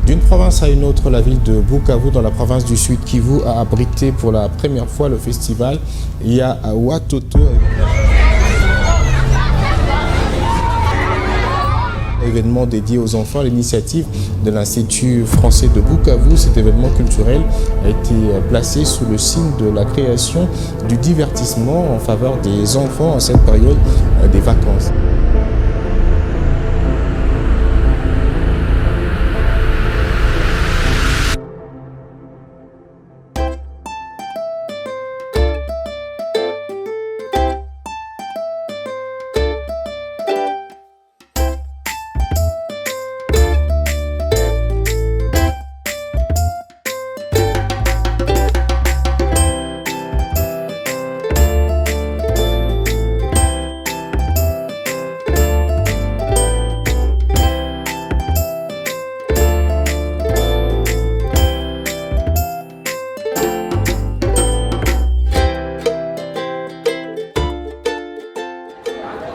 D'une province à une autre, la ville de Bukavu, dans la province du Sud Kivu, a abrité pour la première fois le festival Ya Watoto. Événement dédié aux enfants à l'initiative de l'Institut français de Bukavu. Cet événement culturel a été placé sous le signe de la création du divertissement en faveur des enfants en cette période des vacances.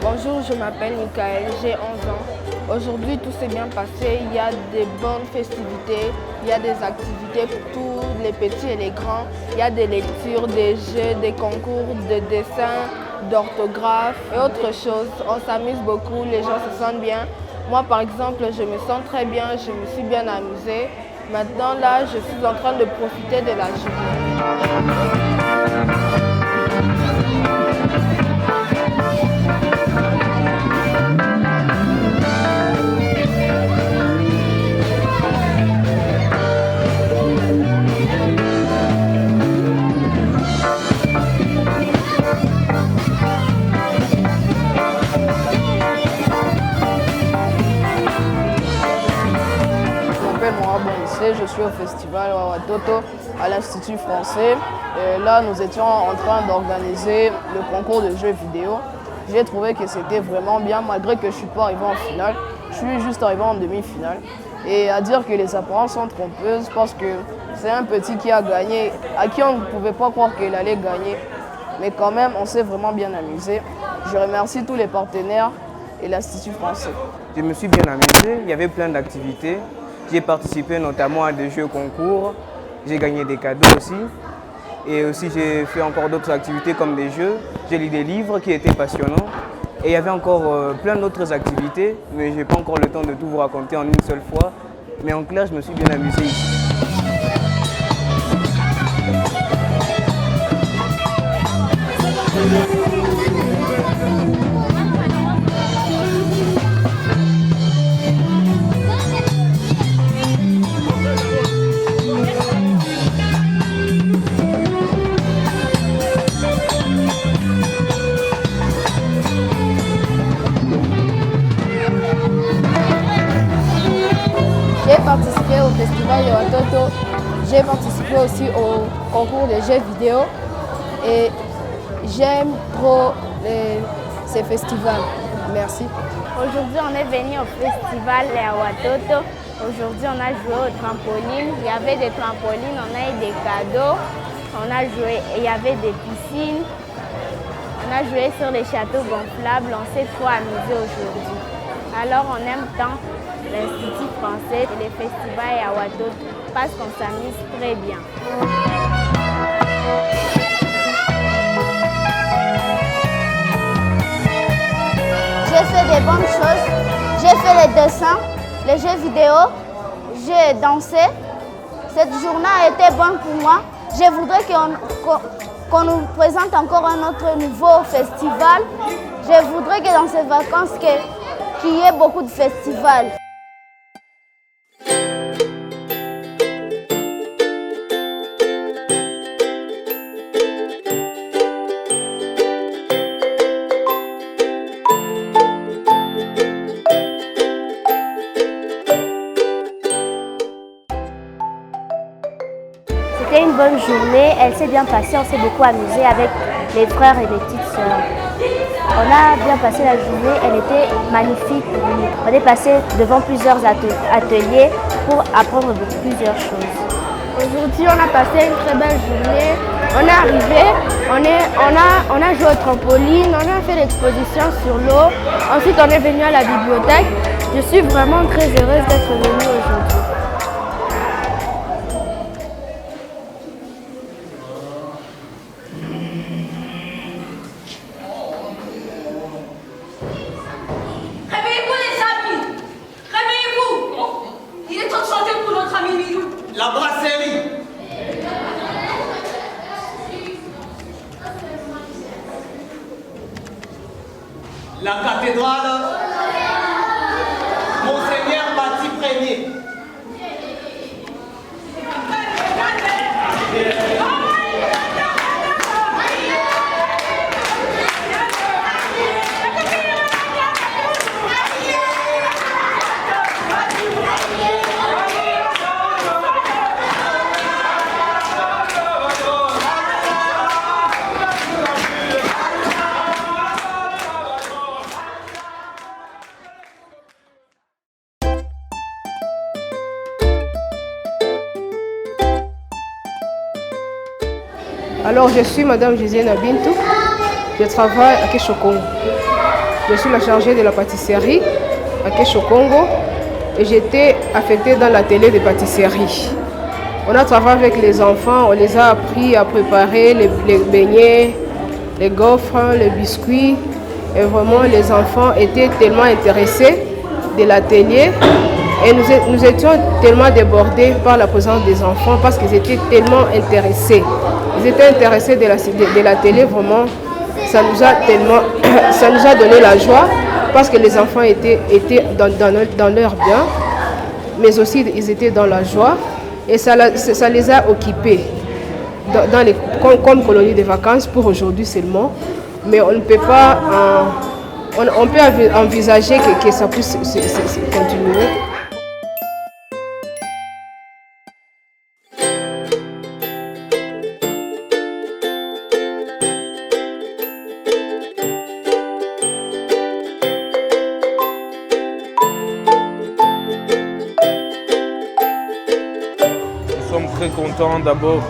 Bonjour, je m'appelle Michael, j'ai 11 ans. Aujourd'hui, tout s'est bien passé. Il y a des bonnes festivités, il y a des activités pour tous les petits et les grands. Il y a des lectures, des jeux, des concours de dessin, d'orthographe et autre chose. On s'amuse beaucoup, les gens se sentent bien. Moi, par exemple, je me sens très bien, je me suis bien amusée. Maintenant, là, je suis en train de profiter de la journée. Je suis au festival Ya Watoto à l'Institut français. Et là, nous étions en train d'organiser le concours de jeux vidéo. J'ai trouvé que c'était vraiment bien, malgré que je ne suis pas arrivé en finale. Je suis juste arrivé en demi-finale. Et à dire que les apparences sont trompeuses parce que c'est un petit qui a gagné, à qui on ne pouvait pas croire qu'il allait gagner. Mais quand même, on s'est vraiment bien amusé. Je remercie tous les partenaires et l'Institut français. Je me suis bien amusé, il y avait plein d'activités. J'ai participé notamment à des jeux concours, j'ai gagné des cadeaux aussi. Et aussi j'ai fait encore d'autres activités comme des jeux. J'ai lu des livres qui étaient passionnants. Et il y avait encore plein d'autres activités, mais je n'ai pas encore le temps de tout vous raconter en une seule fois. Mais en clair, je me suis bien amusé ici. J'ai participé au festival Ya Watoto, j'ai participé aussi au concours de jeux vidéo et j'aime trop ces festivals. Merci. Aujourd'hui, on est venu au festival Ya Watoto. Aujourd'hui, on a joué au trampoline. Il y avait des trampolines, on a eu des cadeaux. On a joué, il y avait des piscines. On a joué sur les châteaux gonflables. On s'est trop amusé aujourd'hui. Alors, on aime tant l'Institut français et les festivals Ya Watoto parce qu'on s'amuse très bien. J'ai fait des bonnes choses, j'ai fait les dessins, les jeux vidéo, j'ai dansé. Cette journée a été bonne pour moi. Je voudrais qu'on nous présente encore un autre nouveau festival. Je voudrais que dans ces vacances, qu'il y ait beaucoup de festivals. C'était une bonne journée, elle s'est bien passée, on s'est beaucoup amusé avec les frères et les petites sœurs. On a bien passé la journée, elle était magnifique. On est passé devant plusieurs ateliers pour apprendre plusieurs choses. Aujourd'hui, on a passé une très belle journée. On est arrivé, on a joué au trampoline, on a fait l'exposition sur l'eau. Ensuite, on est venu à la bibliothèque. Je suis vraiment très heureuse d'être venue aujourd'hui. Alors, je suis Madame Josiane Bintou. Je travaille à Kesho-Congo. Je suis la chargée de la pâtisserie à Kesho-Congo et j'étais affectée dans l'atelier de pâtisserie. On a travaillé avec les enfants, on les a appris à préparer les beignets, les gaufres, les biscuits. Et vraiment, les enfants étaient tellement intéressés de l'atelier. Et nous étions tellement débordés par la présence des enfants parce qu'ils étaient tellement intéressés. Ils étaient intéressés de l'atelier, vraiment. Ça nous a donné la joie parce que les enfants étaient dans leur bien, mais aussi ils étaient dans la joie. Et ça les a occupés comme colonie de vacances pour aujourd'hui seulement. Mais on ne peut pas, on peut envisager que ça puisse continuer. Nous sommes très contents d'abord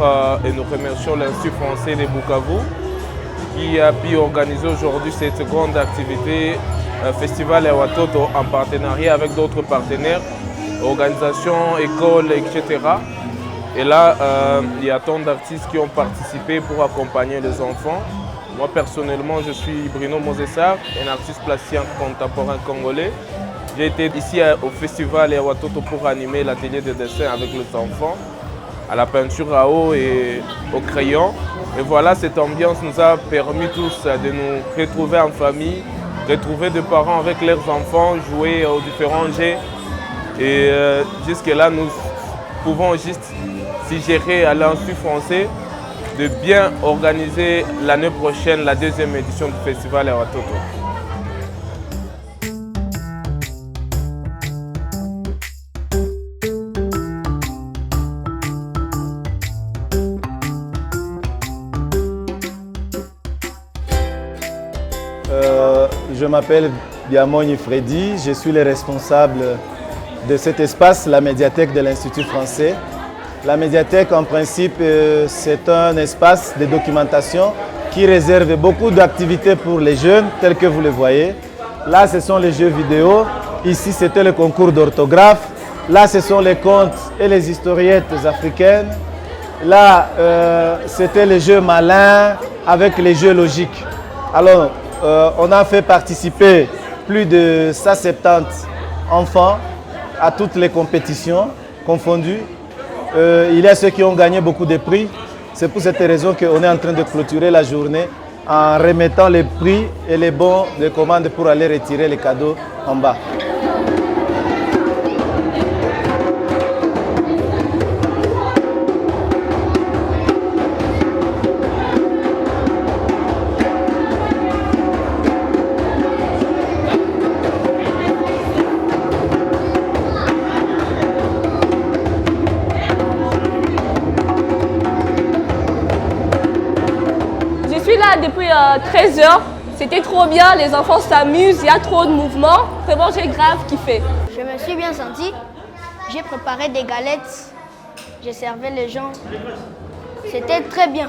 et nous remercions l'Institut français de Bukavu qui a pu organiser aujourd'hui cette grande activité Festival ya Watoto en partenariat avec d'autres partenaires, organisations, écoles, etc. Et là, il y a tant d'artistes qui ont participé pour accompagner les enfants. Moi personnellement, je suis Bruno Mosessar, un artiste plasticien contemporain congolais. J'ai été ici au Festival ya Watoto pour animer l'atelier de dessin avec les enfants, à la peinture à eau et au crayon. Et voilà, cette ambiance nous a permis tous de nous retrouver en famille, retrouver des parents avec leurs enfants, jouer aux différents jeux. Et jusque-là, nous pouvons juste suggérer à l'Institut français de bien organiser l'année prochaine la deuxième édition du Festival ya Watoto. Je m'appelle Biamoni Freddy, je suis le responsable de cet espace, la médiathèque de l'Institut français. La médiathèque, en principe, c'est un espace de documentation qui réserve beaucoup d'activités pour les jeunes, tels que vous le voyez. Là, ce sont les jeux vidéo. Ici, c'était le concours d'orthographe. Là, ce sont les contes et les historiettes africaines. Là, c'était les jeux malins avec les jeux logiques. Alors, on a fait participer plus de 170 enfants à toutes les compétitions confondues. Il y a ceux qui ont gagné beaucoup de prix. C'est pour cette raison qu'on est en train de clôturer la journée en remettant les prix et les bons de commande pour aller retirer les cadeaux en bas. Je suis là depuis 13 h. C'était trop bien, les enfants s'amusent, il y a trop de mouvements. Vraiment, j'ai grave kiffé. Je me suis bien sentie. J'ai préparé des galettes. J'ai servi les gens. C'était très bien.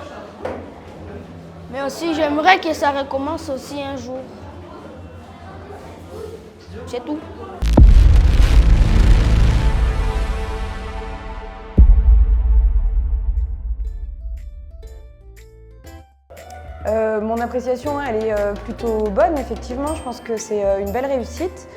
Mais aussi, j'aimerais que ça recommence aussi un jour. C'est tout. Mon appréciation, elle est plutôt bonne, effectivement. Je pense que c'est une belle réussite.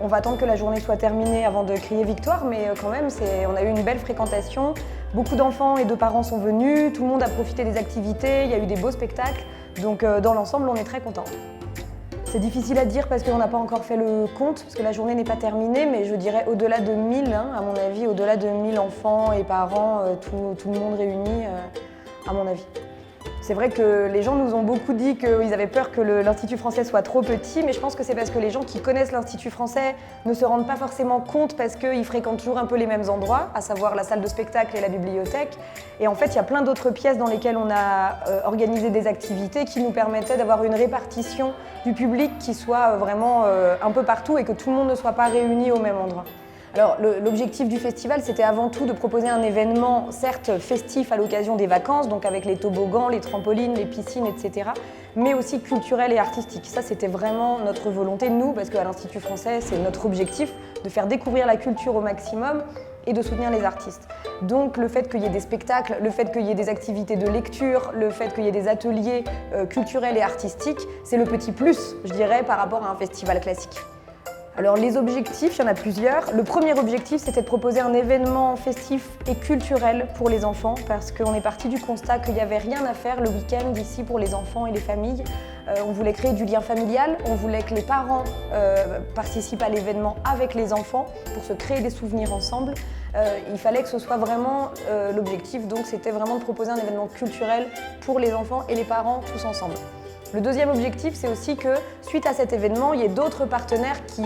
On va attendre que la journée soit terminée avant de crier victoire, mais quand même, on a eu une belle fréquentation. Beaucoup d'enfants et de parents sont venus, tout le monde a profité des activités, il y a eu des beaux spectacles. Donc dans l'ensemble, on est très contents. C'est difficile à dire parce qu'on n'a pas encore fait le compte, parce que la journée n'est pas terminée, mais je dirais au-delà de 1000, hein, à mon avis, au-delà de 1000 enfants et parents, tout le monde réuni, à mon avis. C'est vrai que les gens nous ont beaucoup dit qu'ils avaient peur que l'Institut français soit trop petit, mais je pense que c'est parce que les gens qui connaissent l'Institut français ne se rendent pas forcément compte parce qu'ils fréquentent toujours un peu les mêmes endroits, à savoir la salle de spectacle et la bibliothèque. Et en fait, il y a plein d'autres pièces dans lesquelles on a organisé des activités qui nous permettaient d'avoir une répartition du public qui soit vraiment un peu partout et que tout le monde ne soit pas réuni au même endroit. Alors l'objectif du festival, c'était avant tout de proposer un événement, certes festif à l'occasion des vacances, donc avec les toboggans, les trampolines, les piscines, etc., mais aussi culturel et artistique. Ça, c'était vraiment notre volonté, nous, parce qu'à l'Institut français, c'est notre objectif de faire découvrir la culture au maximum et de soutenir les artistes. Donc le fait qu'il y ait des spectacles, le fait qu'il y ait des activités de lecture, le fait qu'il y ait des ateliers culturels et artistiques, c'est le petit plus, je dirais, par rapport à un festival classique. Alors les objectifs, il y en a plusieurs. Le premier objectif, c'était de proposer un événement festif et culturel pour les enfants parce qu'on est parti du constat qu'il n'y avait rien à faire le week-end ici pour les enfants et les familles. On voulait créer du lien familial, on voulait que les parents participent à l'événement avec les enfants pour se créer des souvenirs ensemble. Il fallait que ce soit vraiment l'objectif, donc c'était vraiment de proposer un événement culturel pour les enfants et les parents tous ensemble. Le deuxième objectif, c'est aussi que, suite à cet événement, il y ait d'autres partenaires qui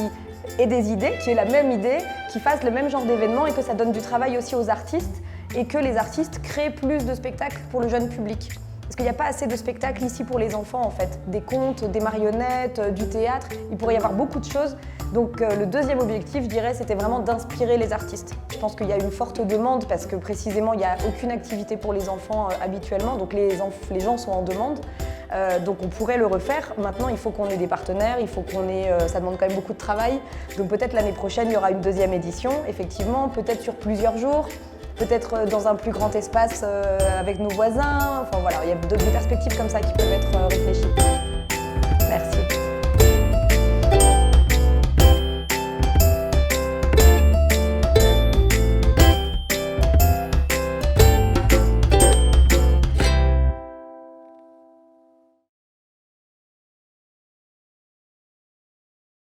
aient des idées, qui aient la même idée, qui fassent le même genre d'événement et que ça donne du travail aussi aux artistes et que les artistes créent plus de spectacles pour le jeune public. Parce qu'il n'y a pas assez de spectacles ici pour les enfants en fait. Des contes, des marionnettes, du théâtre, il pourrait y avoir beaucoup de choses. Donc le deuxième objectif, je dirais, c'était vraiment d'inspirer les artistes. Je pense qu'il y a une forte demande parce que précisément, il n'y a aucune activité pour les enfants habituellement, donc les gens sont en demande. Donc on pourrait le refaire. Maintenant, il faut qu'on ait des partenaires, il faut qu'on ait, ça demande quand même beaucoup de travail. Donc peut-être l'année prochaine, il y aura une deuxième édition, effectivement, peut-être sur plusieurs jours, peut-être dans un plus grand espace avec nos voisins. Enfin voilà, il y a d'autres perspectives comme ça qui peuvent être réfléchies.